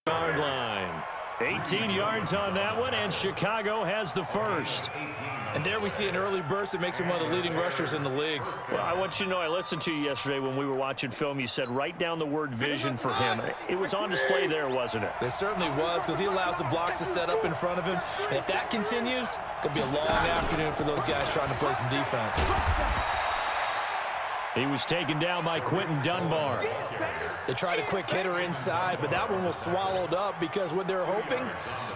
Yard line. 18 yards on that one, and Chicago has the first. And there we see an early burst that makes him one of the leading rushers in the league. Well, I want you to know, I listened to you yesterday when we were watching film. You said write down the word vision for him. It was on display there, wasn't it? It certainly was, because he allows the blocks to set up in front of him. And if that continues, it'll be a long afternoon for those guys trying to play some defense. He was taken down by Quentin Dunbar. They tried a quick hitter inside, but that one was swallowed up because what they're hoping,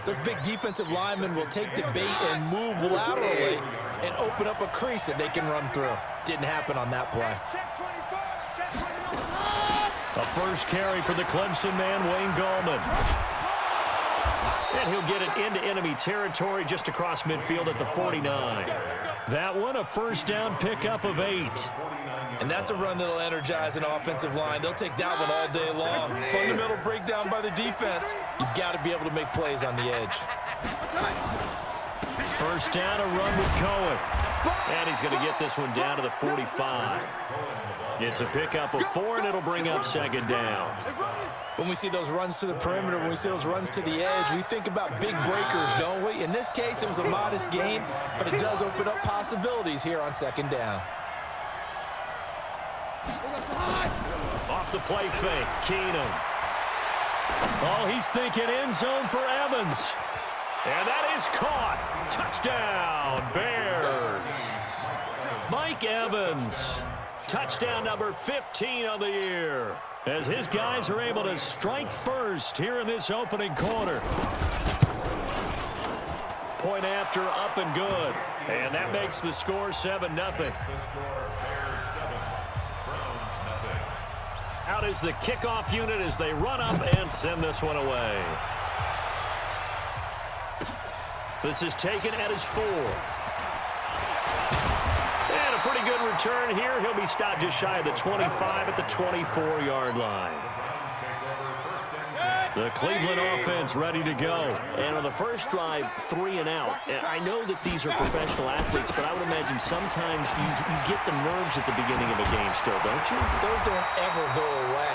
those big defensive linemen will take the bait and move laterally and open up a crease that they can run through. Didn't happen on that play. A first carry for the Clemson man, Wayne Gallman. And he'll get it into enemy territory just across midfield at the 49. That one, a first down pickup of 8. And that's a run that'll energize an offensive line. They'll take that one all day long. Fundamental breakdown by the defense. You've got to be able to make plays on the edge. First down, a run with Cohen. And he's going to get this one down to the 45. It's a pickup of 4, and it'll bring up second down. When we see those runs to the perimeter, when we see those runs to the edge, we think about big breakers, don't we? In this case, it was a modest gain, but it does open up possibilities here on second down. Off the play fake, Keenum. Oh, he's thinking end zone for Evans. And that is caught. Touchdown, Bears. Mike Evans. Touchdown number 15 of the year. As his guys are able to strike first here in this opening quarter. Point after, up and good. And that makes the score 7-0. Out is the kickoff unit as they run up and send this one away. This is taken at his 4. And a pretty good return here. He'll be stopped just shy of the 25 at the 24-yard line. The Cleveland offense ready to go. And on the first drive, 3 and out. And I know that these are professional athletes, but I would imagine sometimes you get the nerves at the beginning of a game still, don't you? Those don't ever go away.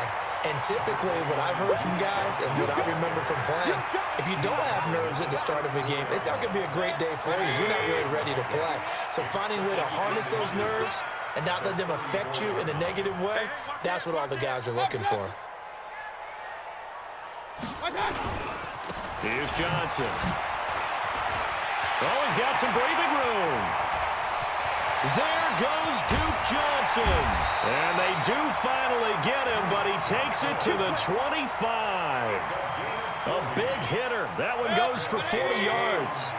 And typically what I've heard from guys and what I remember from playing, if you don't have nerves at the start of a game, it's not going to be a great day for you. You're not really ready to play. So finding a way to harness those nerves and not let them affect you in a negative way, that's what all the guys are looking for. Here's Johnson. Oh, he's got some breathing room. There goes Duke Johnson. And they do finally get him, but he takes it to the 25. A big hitter. That one goes for 40 yards.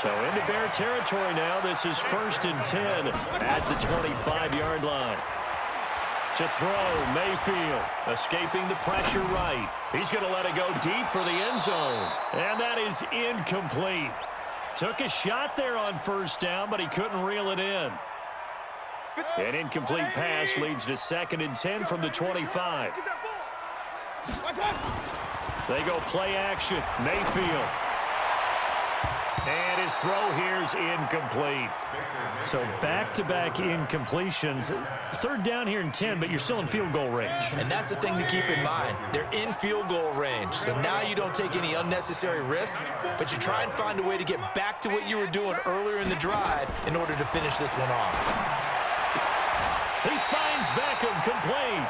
So into Bear territory now. This is 1st and 10 at the 25-yard line. To throw, Mayfield, escaping the pressure right. He's going to let it go deep for the end zone. And that is incomplete. Took a shot there on first down, but he couldn't reel it in. An incomplete pass leads to 2nd and 10 from the 25. They go play action. Mayfield. And his throw here is incomplete. So back-to-back incompletions. 3rd down here and 10, but you're still in field goal range. And that's the thing to keep in mind. They're in field goal range. So now you don't take any unnecessary risks, but you try and find a way to get back to what you were doing earlier in the drive in order to finish this one off. He finds Beckham complete.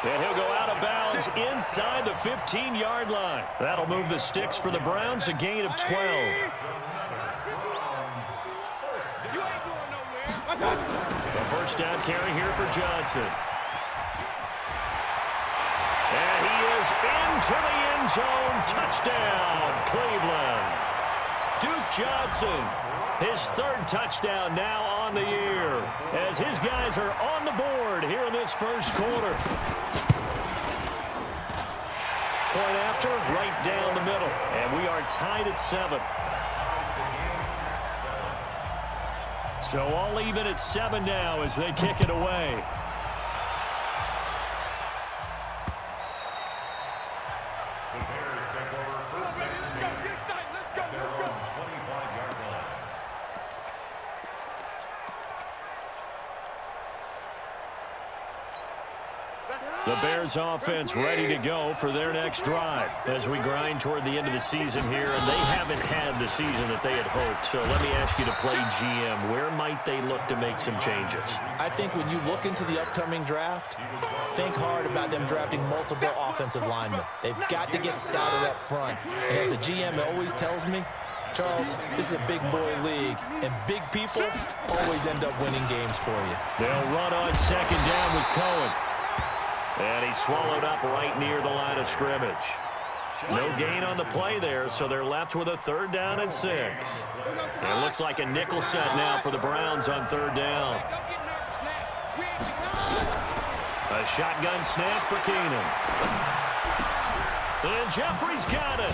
And he'll go out of bounds inside the 15-yard line. That'll move the sticks for the Browns, a gain of 12. The first down carry here for Johnson. And he is into the end zone. Touchdown, Cleveland. Duke Johnson, his 3rd touchdown now on the year, as his guys are on the board here in this first quarter. Point after, right down the middle, and we are tied at 7. So all even at 7 now as they kick it away. The Bears offense ready to go for their next drive as we grind toward the end of the season here, and they haven't had the season that they had hoped. So let me ask you to play GM. Where might they look to make some changes? I think when you look into the upcoming draft, think hard about them drafting multiple offensive linemen. They've got to get stouter up front. And as a GM, it always tells me, Charles, this is a big boy league, and big people always end up winning games for you. They'll run on second down with Cohen. And he's swallowed up right near the line of scrimmage. No gain on the play there, so they're left with a 3rd down and 6. And it looks like a nickel set now for the Browns on 3rd down. A shotgun snap for Keenum. And Jeffrey's got it.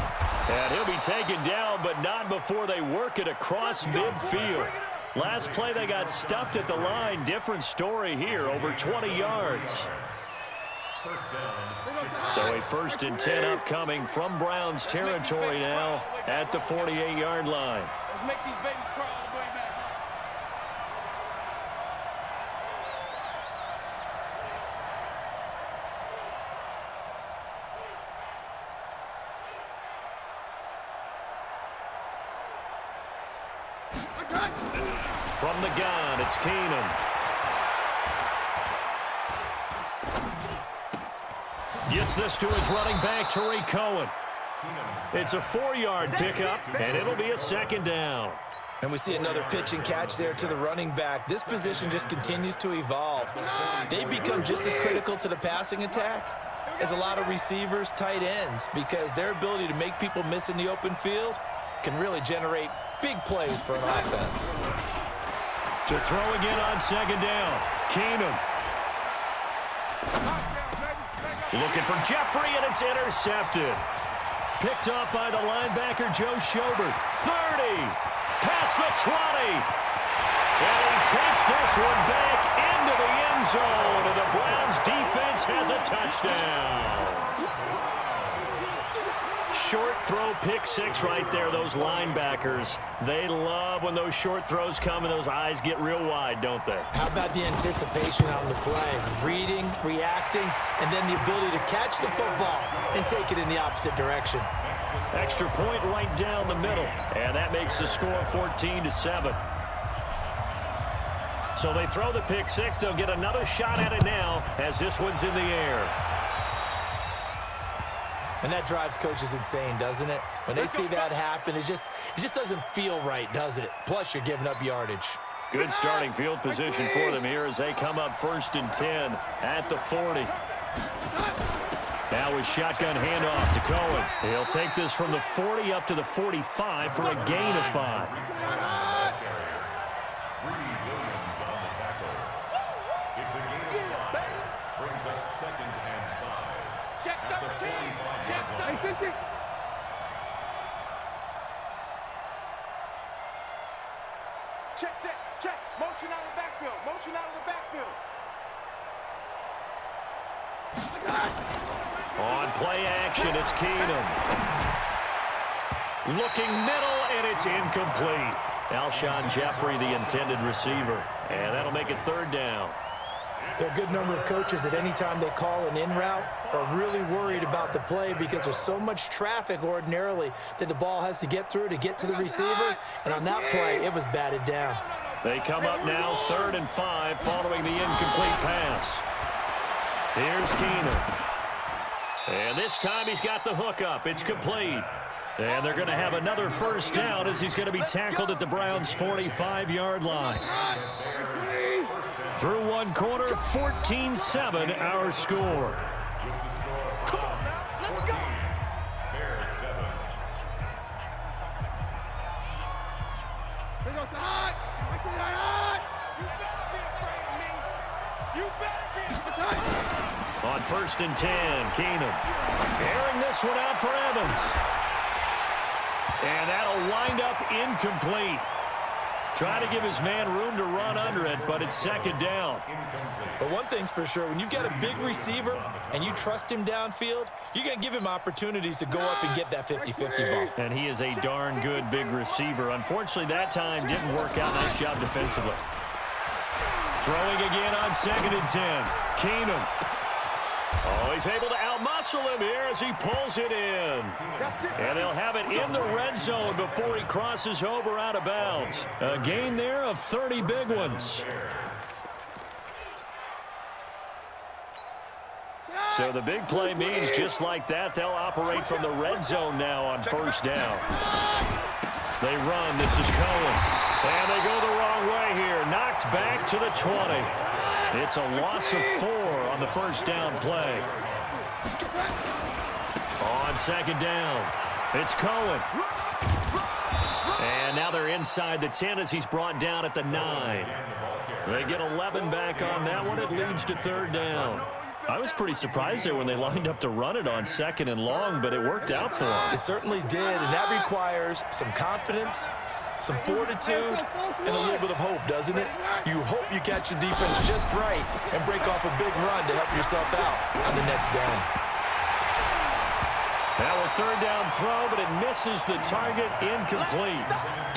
And he'll be taken down, but not before they work it across midfield. Last play they got stuffed at the line. Different story here, over 20 yards. So a 1st and 10 upcoming from Browns territory now at the 48-yard line. Let's make these babies crawl all the way back. From the gun, it's Keenum. Gets this to his running back, Tariq Cohen. It's a 4-yard pickup, and it'll be a 2nd down. And we see another pitch and catch there to the running back. This position just continues to evolve. They become just as critical to the passing attack as a lot of receivers, tight ends, because their ability to make people miss in the open field can really generate big plays for an offense. To throw again on 2nd down, Keenum. Looking for Jeffrey, and it's intercepted. Picked up by the linebacker, Joe Schobert. 30, past the 20. And he takes this one back into the end zone, and the Browns defense has a touchdown. Short throw, pick 6 right there. Those linebackers, they love when those short throws come and those eyes get real wide, don't they? How about the anticipation on the play? Reading, reacting, and then the ability to catch the football and take it in the opposite direction. Extra point right down the middle, and that makes the score 14-7. So they throw the pick 6. They'll get another shot at it now as this one's in the air. And that drives coaches insane, doesn't it? When they see that happen, it just doesn't feel right, does it? Plus, you're giving up yardage. Good starting field position for them here as they come up 1st and 10 at the 40. Now with shotgun handoff to Cohen. He'll take this from the 40 up to the 45 for a gain of 5. Check. Motion out of the backfield. Motion out of the backfield. On play action, it's Keenum. Looking middle, and it's incomplete. Alshon Jeffrey, the intended receiver. And that'll make it 3rd down. There are a good number of coaches that any time they call an in route are really worried about the play because there's so much traffic ordinarily that the ball has to get through to get to the receiver. And on that play, it was batted down. They come up now 3rd and 5 following the incomplete pass. Here's Keenum. And this time he's got the hook up. It's complete. And they're going to have another 1st down as he's going to be tackled at the Browns' 45-yard line. Through one quarter, 14-7 our score. On 1st and 10, Keenum airing this one out for Evans. And that'll wind up incomplete. Try to give his man room to run under it, but it's 2nd down. But one thing's for sure, when you've got a big receiver and you trust him downfield, you're going to give him opportunities to go up and get that 50-50 ball. And he is a darn good big receiver. Unfortunately, that time didn't work out. Nice job defensively. Throwing again on 2nd and 10. Keenum. Oh, he's able to outmuscle him here as he pulls it in. And they'll have it in the red zone before he crosses over out of bounds. A gain there of 30 big ones. So the big play means just like that, they'll operate from the red zone now on first down. They run. This is Cohen. And they go the wrong way here. Knocked back to the 20. It's a loss of 4 on the first down play. On second down, it's Cohen. And now they're inside the 10 as he's brought down at the 9. They get 11 back on that one. It leads to third down. I was pretty surprised there when they lined up to run it on second and long, but it worked out for them. It certainly did, and that requires some confidence, some fortitude, and a little bit of hope, doesn't it? You hope you catch the defense just right and break off a big run to help yourself out on the next down. Now a third down throw, but it misses the target, incomplete.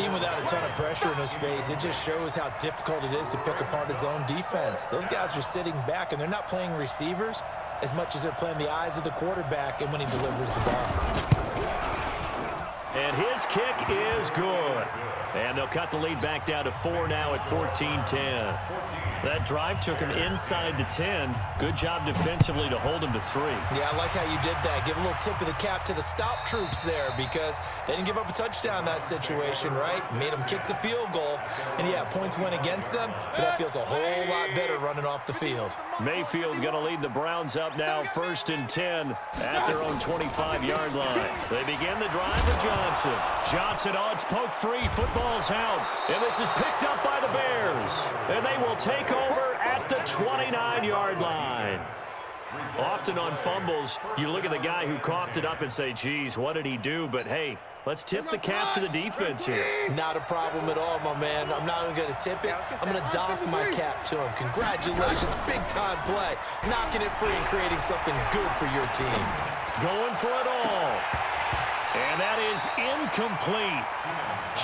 Even without a ton of pressure in his face, it just shows how difficult it is to pick apart his own defense. Those guys are sitting back, and they're not playing receivers as much as they're playing the eyes of the quarterback and when he delivers the ball. And his kick is good. And they'll cut the lead back down to 4 now at 14-10. That drive took him inside the 10. Good job defensively to hold him to 3. Yeah, I like how you did that. Give a little tip of the cap to the stop troops there because they didn't give up a touchdown in that situation, right? Made them kick the field goal. And, yeah, points went against them, but that feels a whole lot better running off the field. Mayfield going to lead the Browns up now, 1st and 10 at their own 25-yard line. They begin the drive with Johnson. Johnson, oh, it's poked free. Football's out. And this is picked up by the Bears. And they will take over at the 29-yard line. Often on fumbles, you look at the guy who coughed it up and say, geez, what did he do? But, hey, let's tip the cap to the defense here. Not a problem at all, my man. I'm not even going to tip it. I'm going to doff my cap to him. Congratulations. Big-time play. Knocking it free and creating something good for your team. Going for it all. And that is incomplete.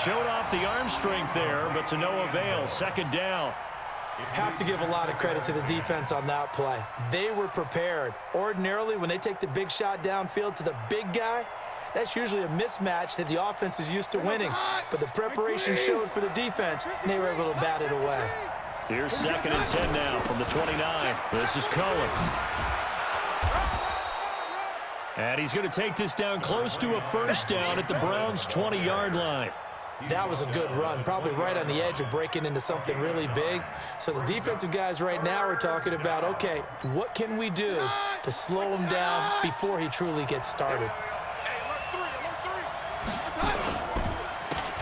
Showed off the arm strength there, but to no avail. Second down. Have to give a lot of credit to the defense on that play. They were prepared. Ordinarily, when they take the big shot downfield to the big guy, that's usually a mismatch that the offense is used to winning. But the preparation showed for the defense, and they were able to bat it away. Here's 2nd and 10 now from the 29. This is Cohen. And he's going to take this down close to a first down at the Browns' 20-yard line. That was a good run, probably right on the edge of breaking into something really big. So the defensive guys right now are talking about, okay, what can we do to slow him down before he truly gets started?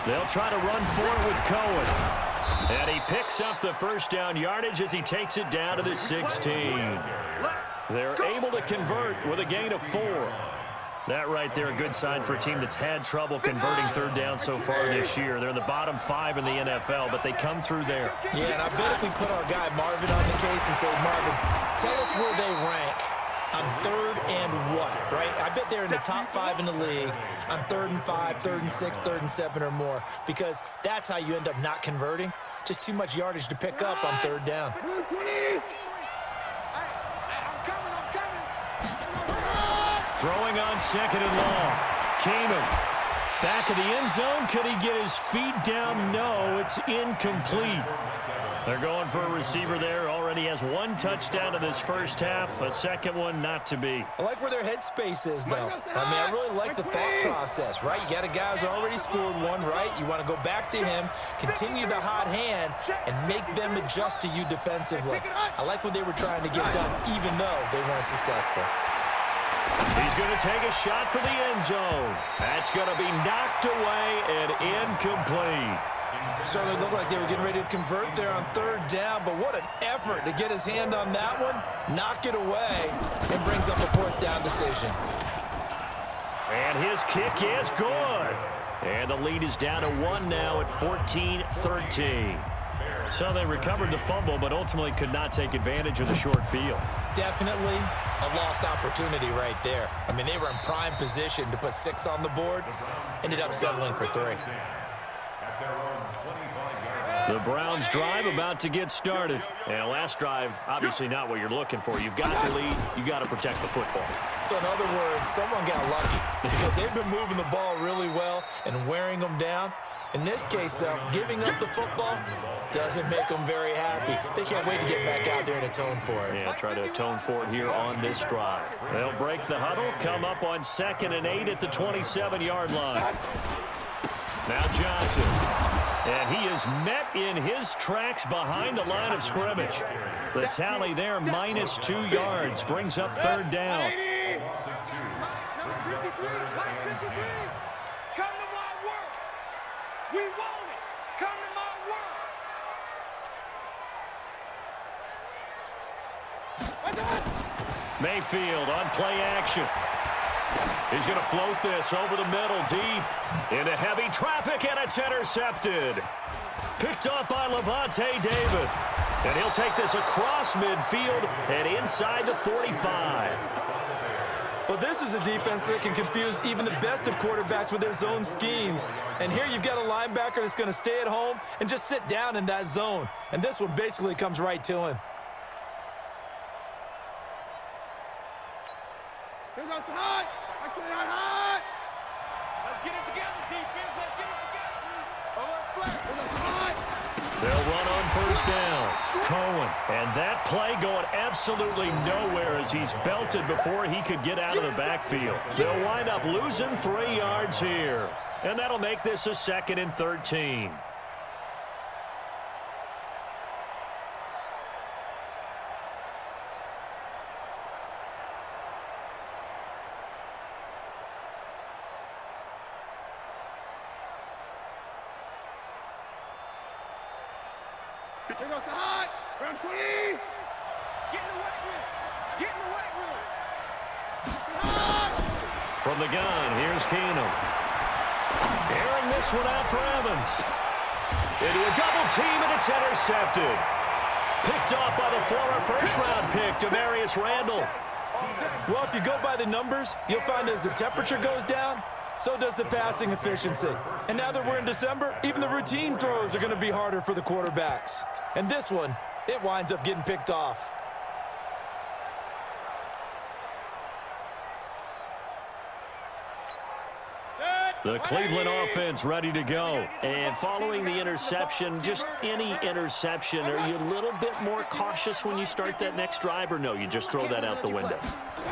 They'll try to run for it with Cohen. And he picks up the first down yardage as he takes it down to the 16. They're able to convert with a gain of 4. That right there, a good sign for a team that's had trouble converting third down so far this year. They're in the bottom 5 in the NFL, but they come through there. Yeah, and I bet if we put our guy Marvin on the case and say, Marvin, tell us where they rank on 3rd and what, right? I bet they're in the top 5 in the league on 3rd and 5, 3rd and 6, 3rd and 7 or more, because that's how you end up not converting. Just too much yardage to pick up on 3rd down. Throwing on 2nd and long. Keenum. Back of the end zone. Could he get his feet down? No, it's incomplete. They're going for a receiver there. Already has 1 touchdown in this first half. A second one not to be. I like where their headspace is, though. I mean, I really like the thought process, right? You got a guy who's already scored 1, right? You want to go back to him, continue the hot hand, and make them adjust to you defensively. I like what they were trying to get done, even though they weren't successful. He's going to take a shot for the end zone. That's going to be knocked away and incomplete. Certainly looked like they were getting ready to convert there on 3rd down, but what an effort to get his hand on that one, knock it away, and brings up a 4th down decision. And his kick is good. And the lead is down to 1 now at 14-13. So they recovered the fumble, but ultimately could not take advantage of the short field. Definitely a lost opportunity right there. I mean, they were in prime position to put 6 on the board, ended up settling for 3. The Browns drive about to get started. And last drive, obviously not what you're looking for. You've got the lead. You've got to protect the football. So in other words, someone got lucky because they've been moving the ball really well and wearing them down. In this case, though, giving up the football doesn't make them very happy. They can't wait to get back out there and atone for it. Yeah, try to atone for it here on this drive. They'll break the huddle, come up on 2nd and 8 at the 27-yard line. Now Johnson. And he is met in his tracks behind the line of scrimmage. The tally there, -2 yards, brings up 3rd down. Number 53, Mike 53. Come to my work. We want it. Come to my work. Mayfield on play action. He's going to float this over the middle, deep into heavy traffic, and it's intercepted. Picked up by Levante David. And he'll take this across midfield and inside the 45. Well, this is a defense that can confuse even the best of quarterbacks with their zone schemes. And here you've got a linebacker that's going to stay at home and just sit down in that zone. And this one basically comes right to him. Here goes the high. Actually, not high. Let's get it together, defense. Let's get it together. Here goes the high. They'll run on 1st down. Cohen. And that play going absolutely nowhere as he's belted before he could get out of the backfield. They'll wind up losing 3 yards here. And that'll make this a 2nd and 13. Here goes the high. Round 20. Get in the weight room. Get in the weight room. From the gun, here's Keenum. Airing this one out for Evans. Into a double team, and it's intercepted. Picked off by the former first-round pick, Demarius Randall. Well, if you go by the numbers, you'll find as the temperature goes down, so does the passing efficiency. And now that we're in December, even the routine throws are going to be harder for the quarterbacks. And this one, it winds up getting picked off. The Cleveland offense ready to go. And following the interception, just any interception, are you a little bit more cautious when you start that next drive, or no, you just throw that out the window?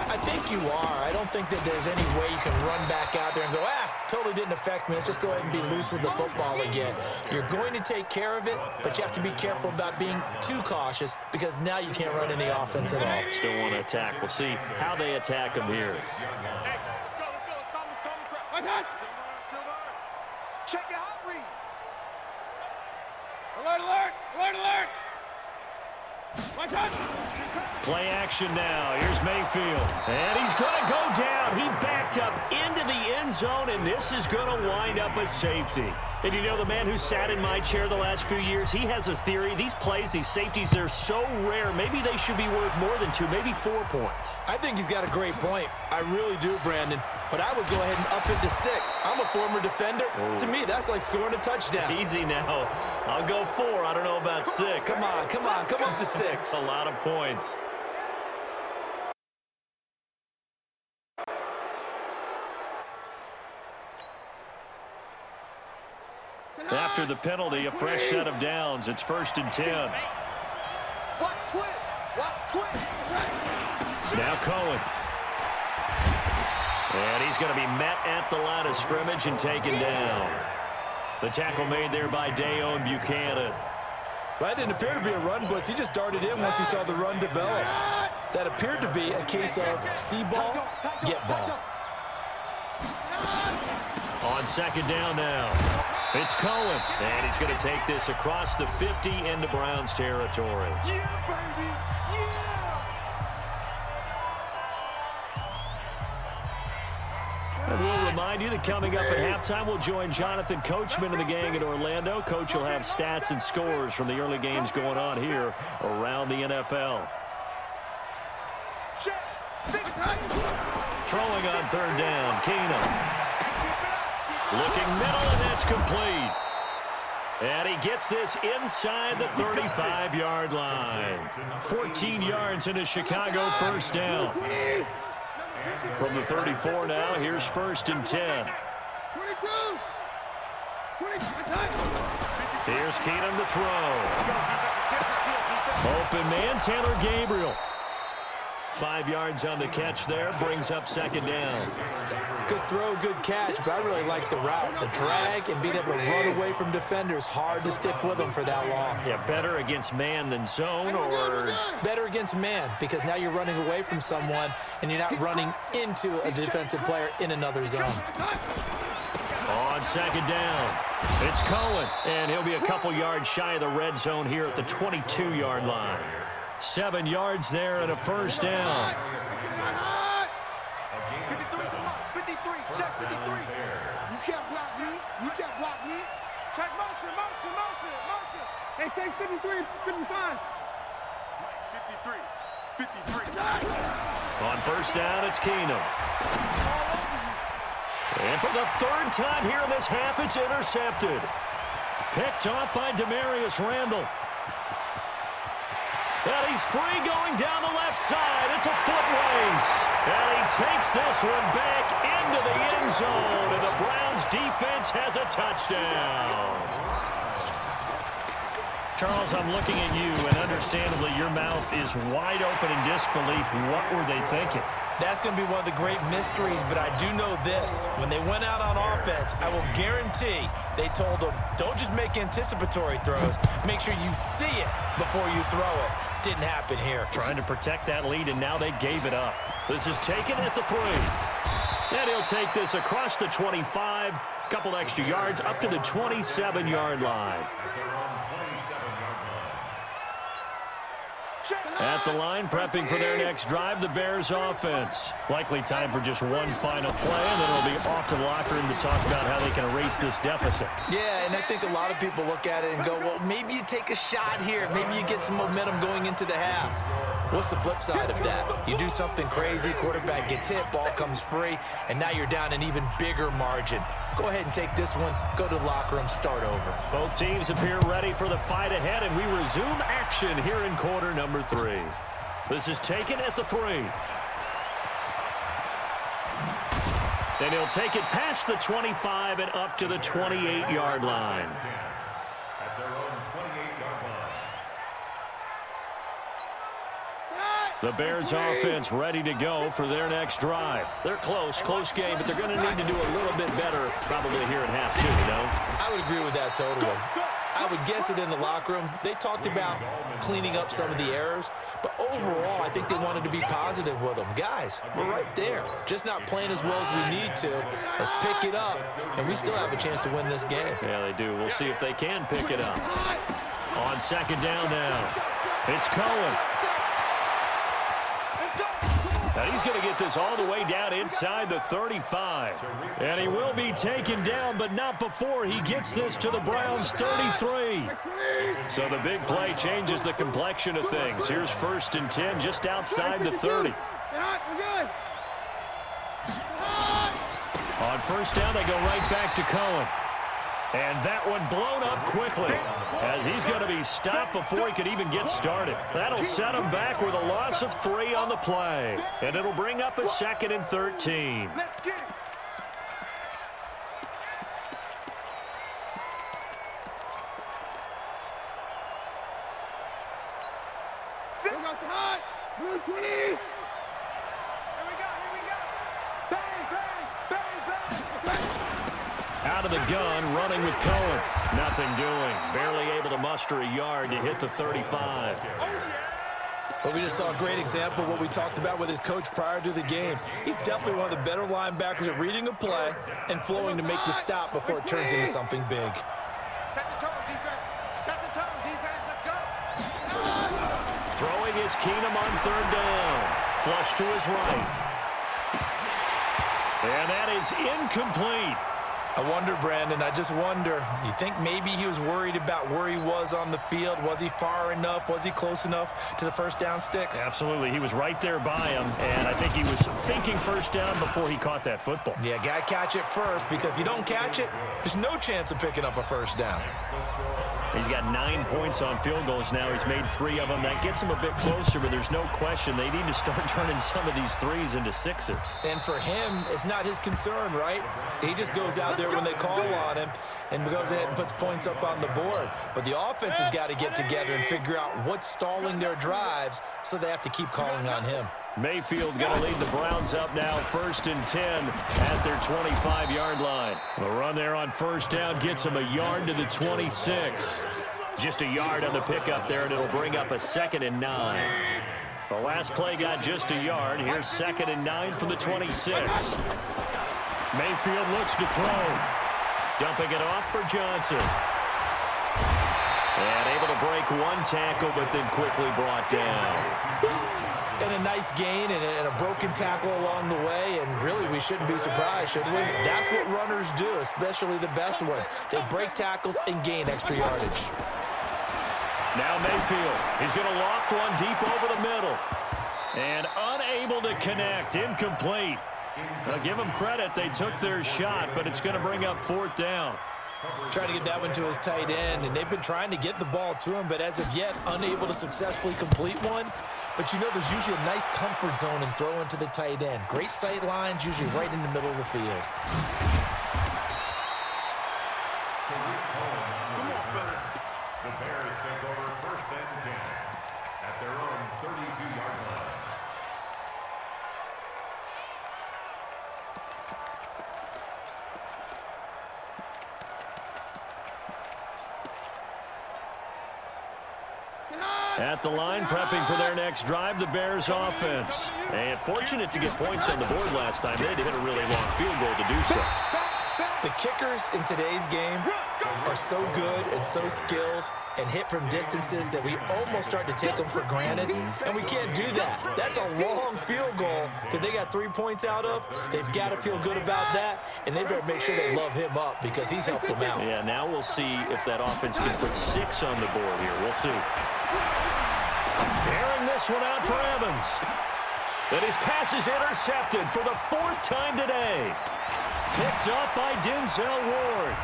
I think you are. I don't think that there's any way you can run back out there and go, totally didn't affect me. Let's just go ahead and be loose with the football again. You're going to take care of it, but you have to be careful about being too cautious because now you can't run any offense at all. Still want to attack. We'll see how they attack them here. Check your hot read. Alert, alert, alert, alert. Play action now. Here's Mayfield. And he's going to go down. He backed up into the end zone, and this is going to wind up a safety. And you know, the man who sat in my chair the last few years, he has a theory. These plays, these safeties, they're so rare. Maybe they should be worth more than 2, maybe 4 points. I think he's got a great point. I really do, Brandon. But I would go ahead and up it to 6. I'm a former defender. Ooh. To me, that's like scoring a touchdown. Easy now. I'll go 4. I don't know about 6. Come on, come on, come up to 6. A lot of points. After the penalty, a fresh set of downs. It's 1st and 10. Watch twin. Watch twin. Now Cohen. And he's going to be met at the line of scrimmage and taken down. The tackle made there by Dayon Buchanan. That didn't appear to be a run blitz. He just darted in once he saw the run develop. That appeared to be a case of see ball, get ball. On 2nd down now. It's Cohen, and he's going to take this across the 50 into Browns territory. Yeah, baby. Yeah. And we'll remind you that coming up at halftime, we'll join Jonathan Coachman and the gang in Orlando. Coach will have stats and scores from the early games going on here around the NFL. Throwing on 3rd down, Keenum. Looking middle, and that's complete. And he gets this inside the 35-yard line. 14 yards in a Chicago first down. From the 34 now, here's 1st and 10. Here's Keenum to throw. Open man, Taylor Gabriel. 5 yards on the catch there, brings up 2nd down. Good throw, good catch, but I really like the route. The drag and being able to run away from defenders, hard to stick with them for that long. Yeah, better against man than zone, or? Better against man, because now you're running away from someone and you're not running into a defensive player in another zone. On 2nd down, it's Cohen, and he'll be a couple yards shy of the red zone here at the 22-yard line. 7 yards there and a first down. 53, come on, 53, check 53. You can't block me, you can't block me. Check motion. Hey, take 53, 55. 53. On first down, it's Keenum. And for the 3rd time here in this half, it's intercepted. Picked off by Demarius Randall. And he's free going down the left side. It's a foot race. And he takes this one back into the end zone. And the Browns defense has a touchdown. Charles, I'm looking at you, and understandably your mouth is wide open in disbelief. What were they thinking? That's going to be one of the great mysteries, but I do know this. When they went out on offense, I will guarantee they told them, don't just make anticipatory throws. Make sure you see it before you throw it. Didn't happen here. Trying to protect that lead, and now they gave it up. This is taken at the 3. And he'll take this across the 25, couple extra yards, up to the 27-yard line. At the line, prepping for their next drive, the Bears offense. Likely time for just one final play, and then it'll be off to the locker room to talk about how they can erase this deficit. Yeah, and I think a lot of people look at it and go, well, maybe you take a shot here. Maybe you get some momentum going into the half. What's the flip side of that? You do something crazy, quarterback gets hit, ball comes free, and now you're down an even bigger margin. Go ahead and take this one, go to the locker room, start over. Both teams appear ready for the fight ahead, and we resume action here in quarter number 3. This is taken at the 3. And he'll take it past the 25 and up to the 28-yard line. At their own 28-yard line. The Bears offense ready to go for their next drive. They're close game, but they're going to need to do a little bit better probably here at half, too, you know? I would agree with that totally. I would guess it in the locker room. They talked about cleaning up some of the errors, but overall, I think they wanted to be positive with them. Guys, we're right there. Just not playing as well as we need to. Let's pick it up, and we still have a chance to win this game. Yeah, they do. We'll see if they can pick it up. On 2nd down now, it's Cohen. Now he's going to get this all the way down inside the 35. And he will be taken down, but not before he gets this to the Browns' 33. So the big play changes the complexion of things. Here's 1st and 10 just outside the 30. On first down, they go right back to Cohen. And that one blown up quickly as he's going to be stopped before he could even get started. That'll set him back with a loss of 3 on the play. And it'll bring up a 2nd and 13. Let's get it. Blue 20. Here we go. Bang, bang, bang, bang. Out of the gun, running with Cohen. Nothing doing. Barely able to muster a yard to hit the 35. Well, we just saw a great example of what we talked about with his coach prior to the game. He's definitely one of the better linebackers at reading a play and flowing to make the stop before it turns into something big. Set the tone, defense. Set the tone, defense. Let's go. Throwing is Keenum on 3rd down. Flush to his right. And that is incomplete. I wonder, Brandon, I just wonder, you think maybe he was worried about where he was on the field? Was he far enough? Was he close enough to the first down sticks? Absolutely. He was right there by him, and I think he was thinking first down before he caught that football. Yeah, got to catch it first, because if you don't catch it, there's no chance of picking up a first down. He's got 9 points on field goals now. He's made 3 of them. That gets him a bit closer, but there's no question they need to start turning some of these 3s into 6s. And for him, it's not his concern, right? He just goes out there when they call on him and goes ahead and puts points up on the board. But the offense has got to get together and figure out what's stalling their drives, so they have to keep calling on him. Mayfield going to lead the Browns up now, 1st and 10 at their 25-yard line. The run there on first down gets him a yard to the 26. Just a yard on the pickup there, and it'll bring up a 2nd and 9. The last play got just a yard. Here's 2nd and 9 from the 26. Mayfield looks to throw. Dumping it off for Johnson. And able to break 1 tackle, but then quickly brought down. And a nice gain and a broken tackle along the way, and really we shouldn't be surprised, should we? That's what runners do, especially the best ones. They break tackles and gain extra yardage. Now Mayfield, he's going to loft one deep over the middle. And unable to connect, incomplete. I'll give them credit, they took their shot, but it's going to bring up 4th down. Trying to get that one to his tight end, and they've been trying to get the ball to him, but as of yet, unable to successfully complete one. But you know, there's usually a nice comfort zone in throwing to the tight end. Great sight lines, usually right in the middle of the field. The Bears take over 1st and 10 at their own 32-yard line. At the line, prepping for their next drive, the Bears offense. And fortunate to get points on the board last time. They had to hit a really long field goal to do so. The kickers in today's game are so good and so skilled and hit from distances that we almost start to take them for granted, and we can't do that. That's a long field goal that they got 3 points out of. They've got to feel good about that, and they better make sure they love him up because he's helped them out. Yeah, now we'll see if that offense can put 6 on the board here. We'll see. Airing this one out for Evans. And his pass is intercepted for the 4th time today. Picked up by Denzel Ward.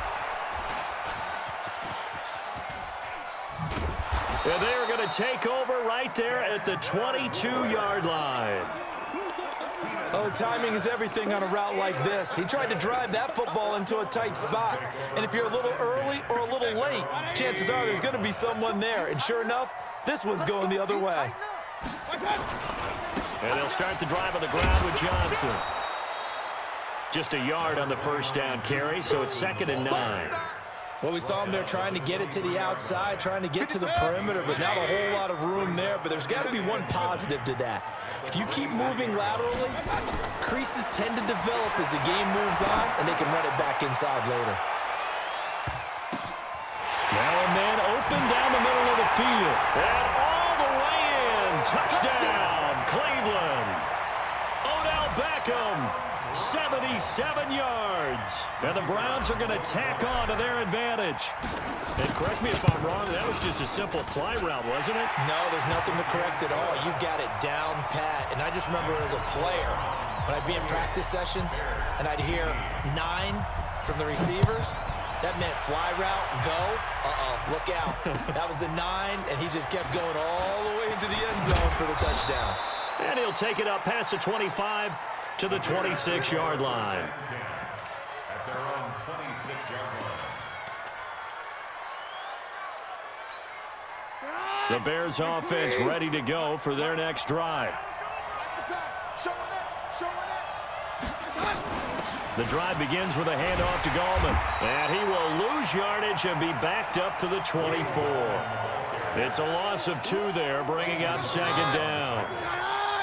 And they are going to take over right there at the 22-yard line. Oh, timing is everything on a route like this. He tried to drive that football into a tight spot. And if you're a little early or a little late, chances are there's going to be someone there. And sure enough, this one's going the other way. And they'll start the drive on the ground with Johnson. Just a yard on the first down carry, so it's 2nd and 9. Well, we saw him there trying to get it to the outside, trying to get to the perimeter, but not a whole lot of room there. But there's got to be one positive to that. If you keep moving laterally, creases tend to develop as the game moves on, and they can run it back inside later. Now a man open down the middle of the field. And all the way in. Touchdown, Cleveland. Odell Beckham, 77 yards. And the Browns are going to tack on to their advantage. And correct me if I'm wrong, that was just a simple fly route, wasn't it? No, there's nothing to correct at all. You've got it down pat. And I just remember as a player, when I'd be in practice sessions and I'd hear 9 from the receivers, that meant fly route, go, look out. That was the 9, and he just kept going all the way into the end zone for the touchdown. And he'll take it up past the 25 to the 26-yard line. At their own 26-yard line. The Bears offense ready to go for their next drive. The drive begins with a handoff to Gallman. And he will lose yardage and be backed up to the 24. It's a loss of 2 there, bringing up 2nd down.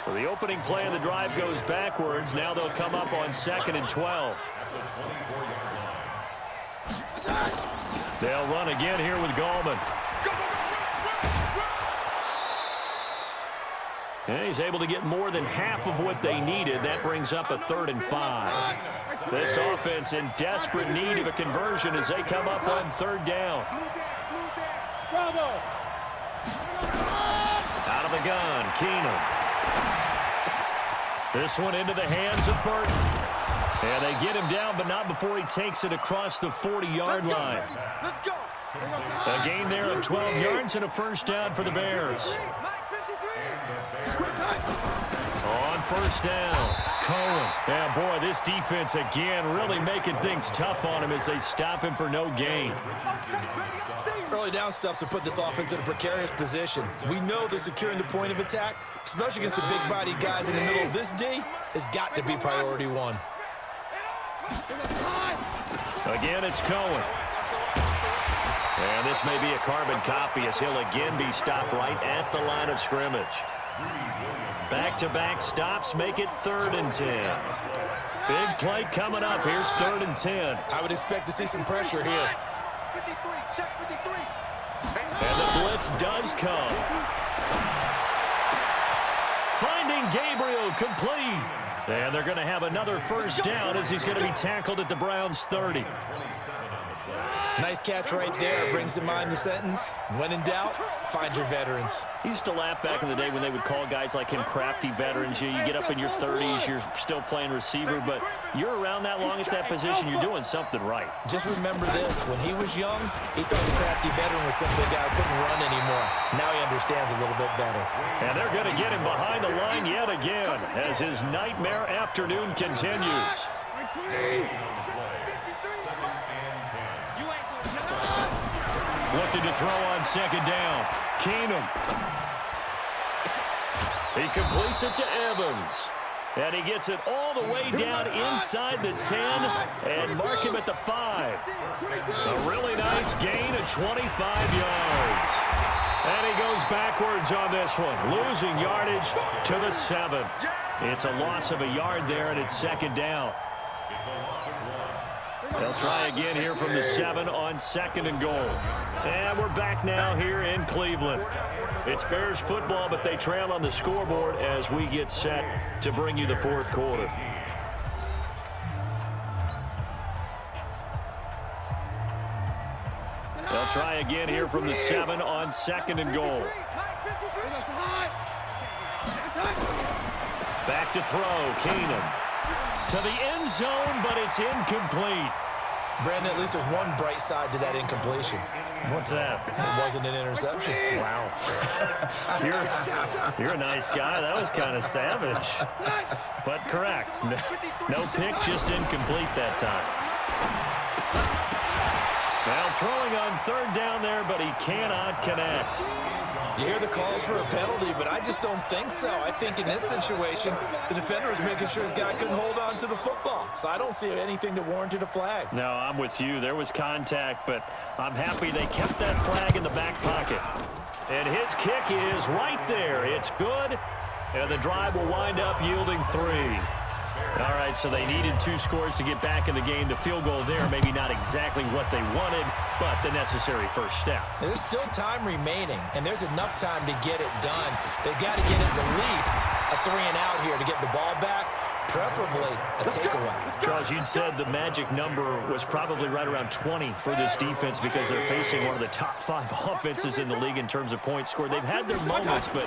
So the opening play of the drive goes backwards. Now they'll come up on 2nd and 12. They'll run again here with Gallman. And he's able to get more than half of what they needed. That brings up a 3rd and 5. This offense in desperate need of a conversion as they come up on third down. Out of the gun, Keenum. This one into the hands of Burton. And they get him down, but not before he takes it across the 40-yard line. Let's go. A gain there of 12 yards and a first down for the Bears. On first down, Cohen. Yeah, boy, this defense again really making things tough on him as they stop him for no gain. Early down stuff to put this offense in a precarious position. We know that securing the point of attack, especially against the big-bodied guys in the middle of this D, has got to be priority one. Again, it's Cohen. And this may be a carbon copy as he'll again be stopped right at the line of scrimmage. Back-to-back stops make it 3rd and 10. Big play coming up. Here's 3rd and 10. I would expect to see some pressure here. 53, check 53. And the blitz does come. Finding Gabriel complete. And they're going to have another first down as he's going to be tackled at the Browns' 30. Nice catch right there. Brings to mind the sentence, when in doubt, find your veterans. He used to laugh back in the day when they would call guys like him crafty veterans. You get up in your 30s, you're still playing receiver, but you're around that long at that position, you're doing something right. Just remember this, when he was young, he thought the crafty veteran was simply a guy who couldn't run anymore. Now he understands a little bit better. And they're going to get him behind the line yet again as his nightmare afternoon continues. Looking to throw on second down. Keenum. He completes it to Evans. And he gets it all the way down inside the 10 and mark him at the 5. A really nice gain of 25 yards. And he goes backwards on this one, losing yardage to the 7. It's a loss of a yard there, and it's second down. They'll try again here from the 7 on 2nd and goal. And we're back now here in Cleveland. It's Bears football, but they trail on the scoreboard as we get set to bring you the 4th quarter. They'll try again here from the 7 on 2nd and goal. Back to throw, Keenum. To the end zone, but it's incomplete. Brandon, at least there's one bright side to that incompletion. What's that? It wasn't an interception. Wow. You're a nice guy. That was kind of savage. But correct. No pick, just incomplete that time. Now throwing on 3rd down there, but he cannot connect. You hear the calls for a penalty, but I just don't think so. I think in this situation, the defender was making sure his guy couldn't hold on to the football. So I don't see anything that warranted a flag. No, I'm with you. There was contact, but I'm happy they kept that flag in the back pocket. And his kick is right there. It's good, and the drive will wind up yielding 3. All right, so they needed 2 scores to get back in the game. The field goal there, maybe not exactly what they wanted, but the necessary first step. There's still time remaining, and there's enough time to get it done. They've got to get at the least a 3-and-out here to get the ball back, preferably a takeaway. Charles, you'd said the magic number was probably right around 20 for this defense because they're facing one of the top 5 offenses in the league in terms of points scored. They've had their moments, but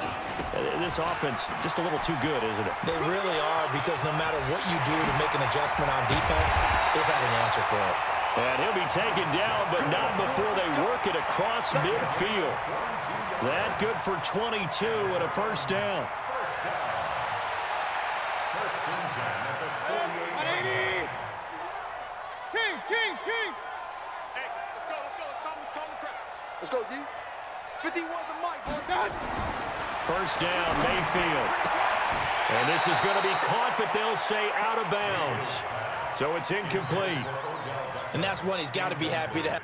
this offense just a little too good, isn't it? They really are, because no matter what you do to make an adjustment on defense, they've had an answer for it. And he'll be taken down, but not before they work it across midfield. That good for 22 and a first down. King. Hey, let's go. Calm the crowd. Let's go, D. 51 the mic, boy. First down, Mayfield. And this is going to be caught, but they'll say out of bounds. So it's incomplete. And that's one he's got to be happy to have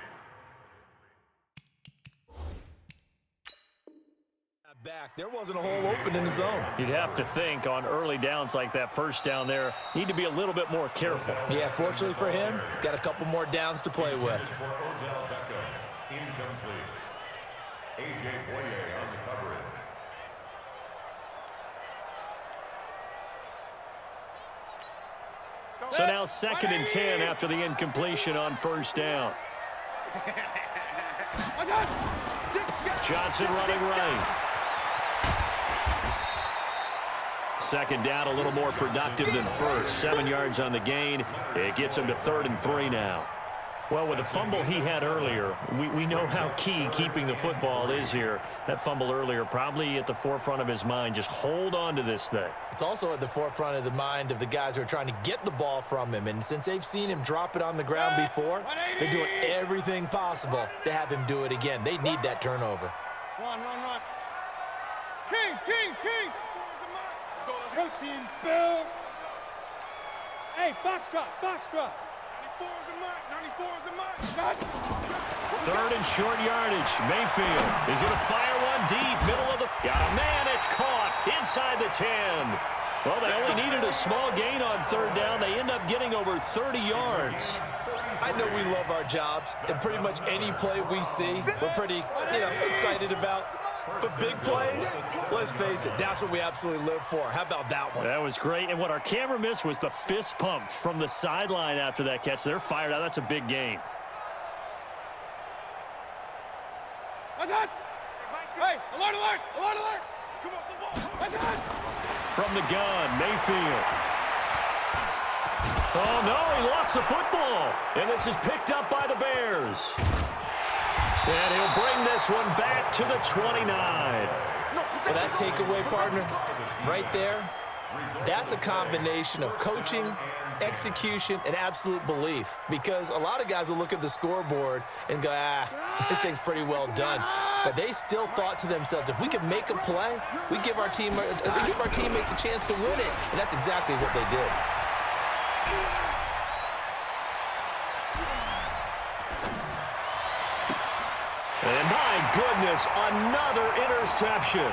back. There wasn't a hole open in the zone. You'd have to think on early downs like that first down there, need to be a little bit more careful. Yeah, fortunately for him, got a couple more downs to play with. Incomplete. A.J. Boye on the coverage. So now 2nd and 10 after the incompletion on first down. Johnson running right. 2nd down, a little more productive than first. 7 yards on the gain. It gets him to 3rd and 3 now. Well, with the fumble he had earlier, we know how key keeping the football is here. That fumble earlier probably at the forefront of his mind. Just hold on to this thing. It's also at the forefront of the mind of the guys who are trying to get the ball from him. And since they've seen him drop it on the ground before, they're doing everything possible to have him do it again. They need that turnover. Run. King. Protein spill. Hey, box drop. 94 is the mark. 3rd and short yardage. Mayfield is going to fire one deep. Middle of the... Got a man. It's caught inside the 10. Well, they only needed a small gain on 3rd down. They end up getting over 30 yards. I know we love our jobs, and pretty much any play we see, we're pretty, excited about. But big plays, let's face it, that's what we absolutely live for. How about that one? That was great. And what our camera missed was the fist pump from the sideline after that catch. They're fired out. That's a big game. Hey, alert! Come on, the ball. From the gun, Mayfield. Oh, no, he lost the football. And this is picked up by the Bears. And he'll bring this one back to the 29. Well, that takeaway, partner, right there, that's a combination of coaching, execution, and absolute belief. Because a lot of guys will look at the scoreboard and go, this thing's pretty well done. But they still thought to themselves, if we can make a play, we give our teammates a chance to win it. And that's exactly what they did. And my goodness, another interception.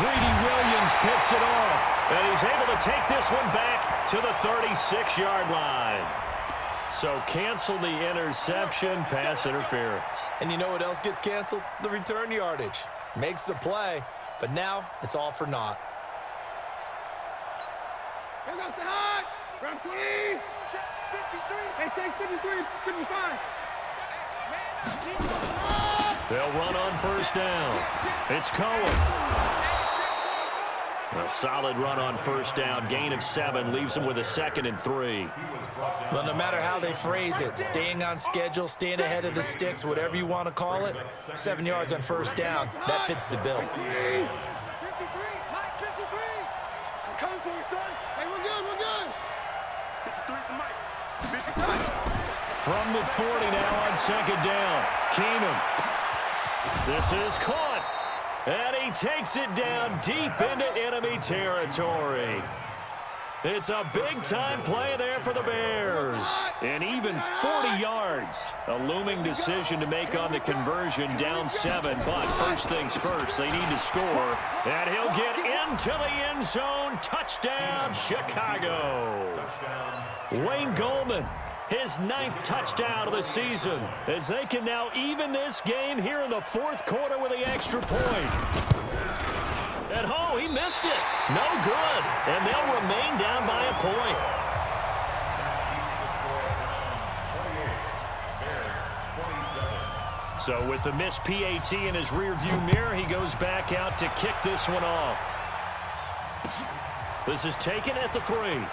Greedy Williams picks it off, and he's able to take this one back to the 36-yard line. So cancel the interception, pass interference. And you know what else gets canceled? The return yardage. Makes the play, but now it's all for naught. Here goes the high. From 20. Hey, take 53, 55. They'll run on first down. It's Cohen. A solid run on first down. Gain of 7 leaves them with a 2nd and 3. Well, no matter how they phrase it, staying on schedule, staying ahead of the sticks, whatever you want to call it, 7 yards on first down, that fits the bill. 53, Mike, 53. I'm coming for you, son. Hey, we're good. 53 for Mike. 53. From the 40 now on 2nd down. Keenum. This is caught. And he takes it down deep into enemy territory. It's a big-time play there for the Bears. And even 40 yards. A looming decision to make on the conversion, down 7. But first things first, they need to score. And he'll get into the end zone. Touchdown, Chicago. Wayne Goldman, his 9th touchdown of the season, as they can now even this game here in the 4th quarter with the extra point. And he missed it. No good. And they'll remain down by a point. So with the missed PAT in his rearview mirror, he goes back out to kick this one off. This is taken at the 3.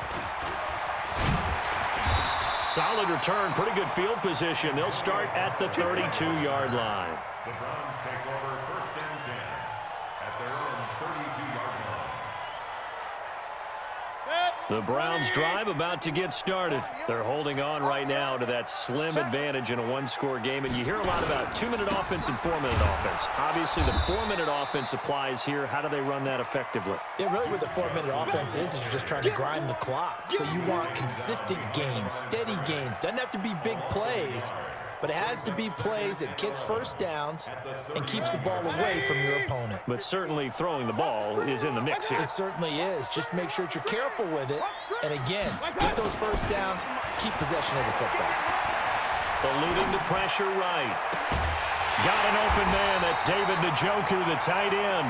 Solid return, pretty good field position. They'll start at the 32-yard line. The Browns take over 1st and 10 at their own 32-yard line. The Browns drive about to get started. They're holding on right now to that slim advantage in a 1-score game. And you hear a lot about 2-minute offense and 4-minute offense. Obviously, the 4-minute offense applies here. How do they run that effectively? Yeah, really what the 4-minute offense is you're just trying to grind the clock. So you want consistent gains, steady gains. Doesn't have to be big plays, but it has to be plays that gets first downs and keeps the ball away from your opponent. But certainly throwing the ball is in the mix here. It certainly is. Just make sure that you're careful with it. And again, get those first downs, keep possession of the football. Eluding the pressure right. Got an open man. That's David Njoku, the tight end.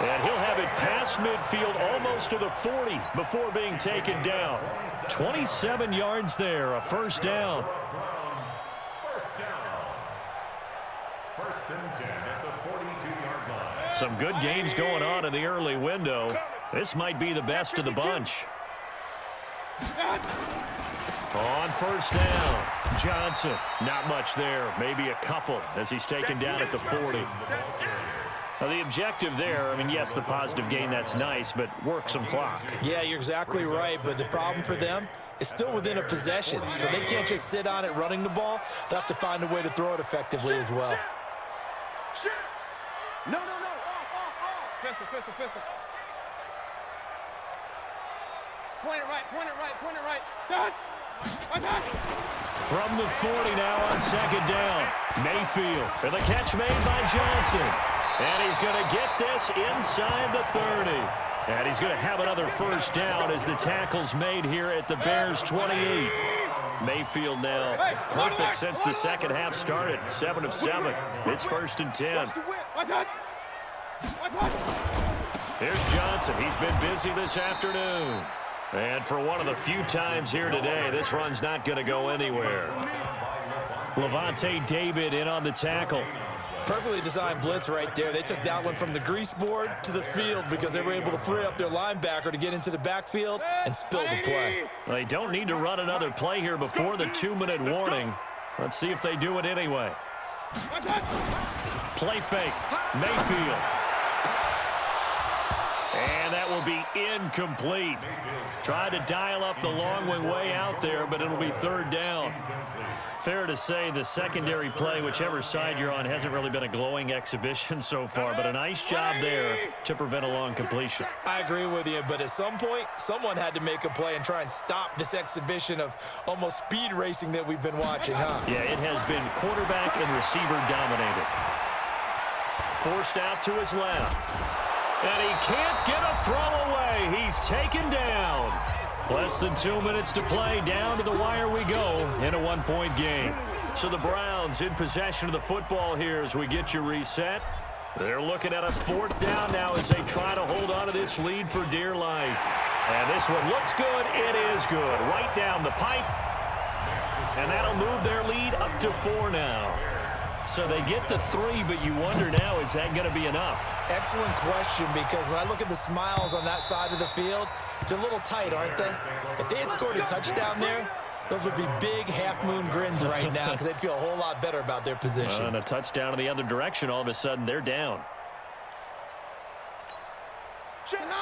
And he'll have it past midfield, almost to the 40 before being taken down. 27 yards there, a first down. First down. First and 10 at the 42-yard line. Some good games going on in the early window. This might be the best of the bunch. On first down, Johnson. Not much there, maybe a couple as he's taken down at the 40. Now, the objective there, I mean, yes, the positive gain, that's nice, but work some clock. Yeah, you're exactly right, but the problem for them is still within a possession, so they can't just sit on it running the ball. They'll have to find a way to throw it effectively as well. No. Off. Pistol. Point it right. Done. From the 40 now on second down. Mayfield, and the catch made by Johnson. And he's going to get this inside the 30. And he's going to have another first down as the tackle's made here at the Bears' 28. Mayfield now perfect since the second half started. 7 of 7. It's first and 10. Here's Johnson. He's been busy this afternoon. And for one of the few times here today, this run's not going to go anywhere. Levante David in on the tackle. Perfectly designed blitz right there. They took that one from the grease board to the field because they were able to free up their linebacker to get into the backfield and spill the play. They don't need to run another play here before the 2-minute warning. Let's see if they do it anyway. Play fake. Mayfield. And that will be incomplete. Tried to dial up the long way out there, but it'll be third down. Fair to say the secondary play, whichever side you're on, hasn't really been a glowing exhibition so far, but a nice job there to prevent a long completion. I agree with you, but at some point, someone had to make a play and try and stop this exhibition of almost speed racing that we've been watching, huh? Yeah, it has been quarterback and receiver dominated. Forced out to his left. And he can't get a throw away. He's taken down. Less than 2 minutes to play. Down to the wire we go in a one-point game. So the Browns in possession of the football here as we get you reset. They're looking at a fourth down now as they try to hold on to this lead for dear life. And this one looks good. It is good. Right down the pipe. And that'll move their lead up to 4 now. So they get to 3, but you wonder now, is that going to be enough? Excellent question, because when I look at the smiles on that side of the field, they're a little tight, aren't they? If they had scored a touchdown there, those would be big half-moon grins right now because they'd feel a whole lot better about their position. And a touchdown in the other direction, all of a sudden they're down.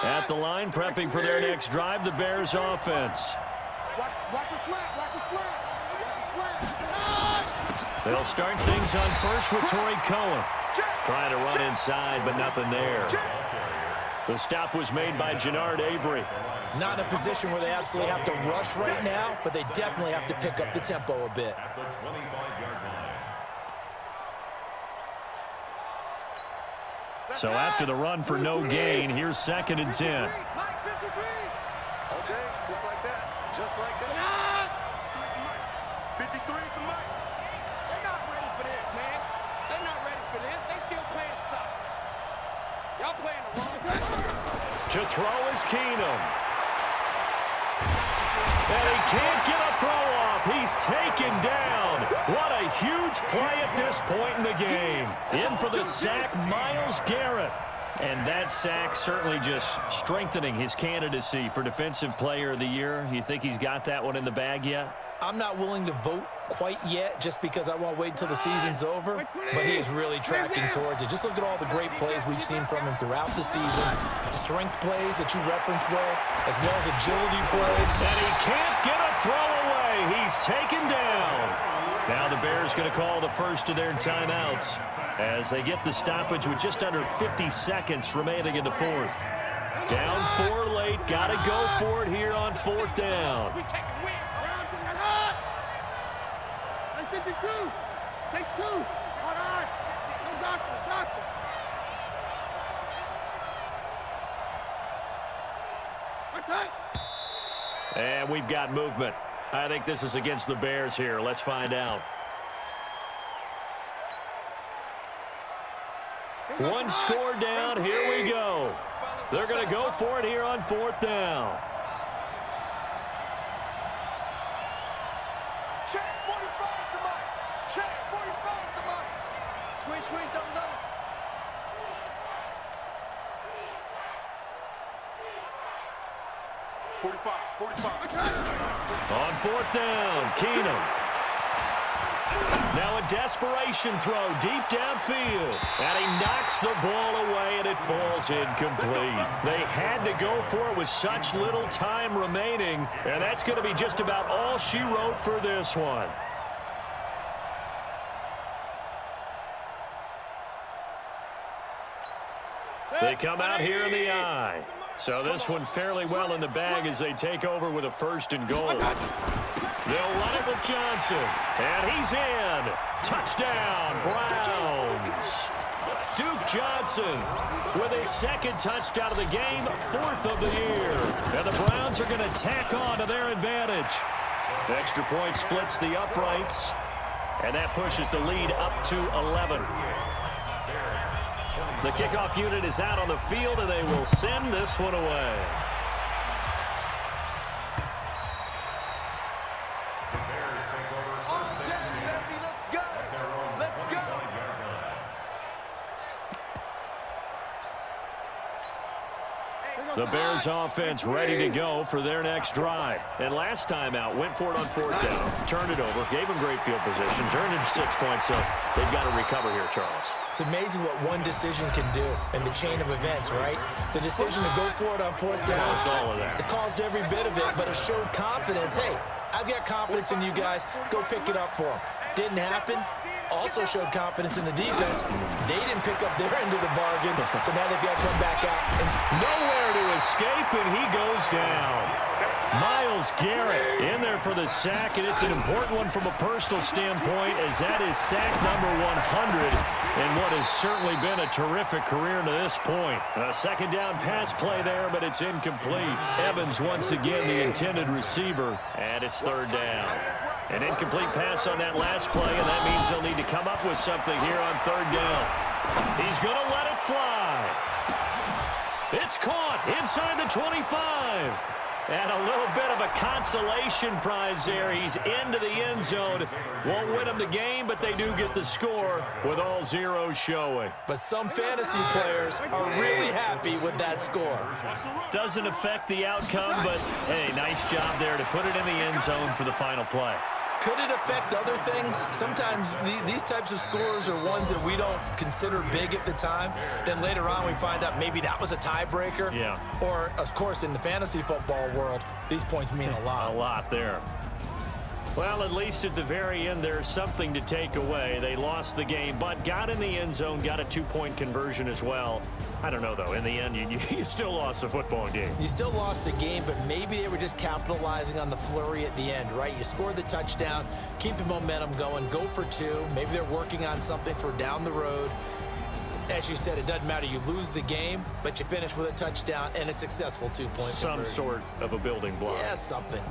At the line, prepping for their next drive, the Bears offense. Watch a slant. They'll start things on first with Torrey Cohen. Trying to run inside, but nothing there. The stop was made by Jannard Avery. Not in a position where they absolutely have to rush right now, but they definitely have to pick up the tempo a bit. At the 25-yard line. So after the run for no gain, here's second and 10. Okay, just like that. 53 for Mike. They're not ready for this, man. They're not ready for this. They still playing soft. Y'all playing the wrong thing. To throw is Keenum. And he can't get a throw off. He's taken down. What a huge play at this point in the game. In for the sack, Myles Garrett. And that sack certainly just strengthening his candidacy for Defensive Player of the Year. You think he's got that one in the bag yet? I'm not willing to vote quite yet just because I want to wait until the season's over, but he is really tracking towards it. Just look at all the great plays we've seen from him throughout the season. Strength plays that you referenced there, as well as agility plays. And he can't get a throw away. He's taken down. Now the Bears going to call the first of their timeouts as they get the stoppage with just under 50 seconds remaining in the fourth. Down 4 late. Got to go for it here on fourth down. Take 2. All right. No doctor. Okay. And we've got movement. I think this is against the Bears here. Let's find out. One score down. Here we go. They're going to go for it here on 4th down. Check 45 to Mike. Check 45 to Mike. Squeeze, squeeze, double, double. On 4th down, Keenum. Now a desperation throw deep downfield. And he knocks the ball away, and it falls incomplete. They had to go for it with such little time remaining, and that's going to be just about all she wrote for this one. They come out here in the eye. So this one fairly well in the bag as they take over with a 1st and goal. They'll run it with Johnson. And he's in. Touchdown, Browns. Duke Johnson with his 2nd touchdown of the game, 4th of the year. And the Browns are going to tack on to their advantage. The extra point splits the uprights. And that pushes the lead up to 11. The kickoff unit is out on the field, and they will send this one away. The Bears offense ready to go for their next drive. And last time out, went for it on 4th down, turned it over, gave them great field position, turned it to 6 points, so they've got to recover here, Charles. It's amazing what one decision can do in the chain of events, right? The decision to go for it on 4th down. Caused all of that. It caused every bit of it, but it showed confidence. Hey, I've got confidence in you guys. Go pick it up for them. Didn't happen. Also showed confidence in the defense. They didn't pick up their end of the bargain, so now they've got to come back out. And nowhere to escape, and he goes down. Myles Garrett in there for the sack, and it's an important one from a personal standpoint, as that is sack number 100 in what has certainly been a terrific career to this point. A 2nd down pass play there, but it's incomplete. Evans once again the intended receiver, and it's 3rd down. An incomplete pass on that last play, and that means they'll need to come up with something here on 3rd down. He's going to let it fly. It's caught inside the 25. And a little bit of a consolation prize there. He's into the end zone. Won't win them the game, but they do get the score with all zeros showing. But some fantasy players are really happy with that score. Doesn't affect the outcome, but, hey, nice job there to put it in the end zone for the final play. Could it affect other things? Sometimes these types of scores are ones that we don't consider big at the time. Then later on we find out maybe that was a tiebreaker. Yeah. Or, of course, in the fantasy football world, these points mean a lot. A lot there. Well, at least at the very end, there's something to take away. They lost the game, but got in the end zone, got a 2-point conversion as well. I don't know, though. In the end, you still lost the football game. You still lost the game, but maybe they were just capitalizing on the flurry at the end, right? You scored the touchdown, keep the momentum going, go for 2. Maybe they're working on something for down the road. As you said, it doesn't matter. You lose the game, but you finish with a touchdown and a successful 2-point conversion. Some sort of a building block. Yeah, something.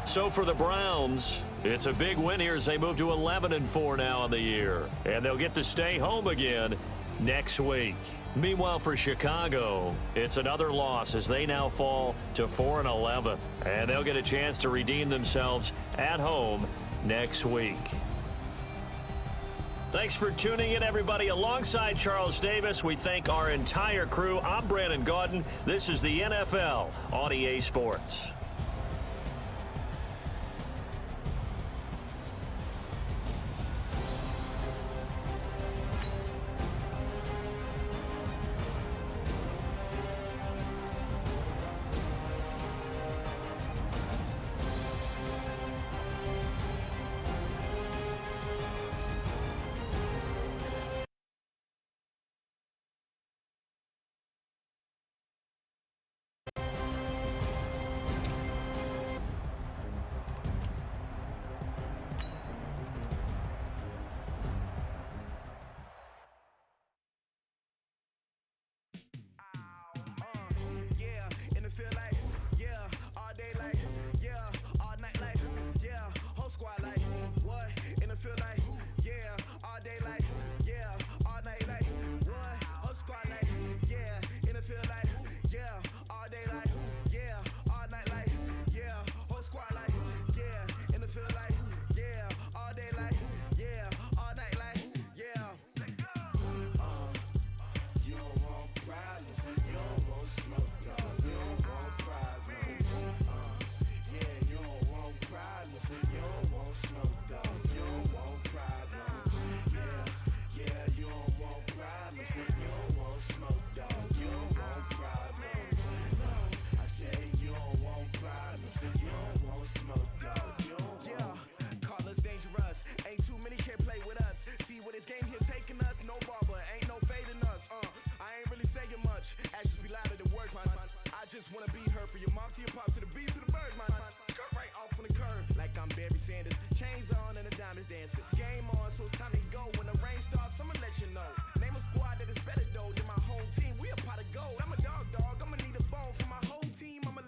So for the Browns, it's a big win here as they move to 11-4 now in the year. And they'll get to stay home again next week. Meanwhile, for Chicago, it's another loss as they now fall to 4-11. And they'll get a chance to redeem themselves at home next week. Thanks for tuning in, everybody. Alongside Charles Davis, we thank our entire crew. I'm Brandon Gaudin. This is the NFL on EA Sports. curve. For your mom to your pops to the bees to the birds, man. Cut right off on the curve, like I'm Barry Sanders. Chains on and the diamonds dancing. Game on, so it's time to go. When the rain starts, I'ma let you know. Name a squad that is better though than my home team. We a pot of gold. I'm a dog, I'ma need a bone for my whole team. I'ma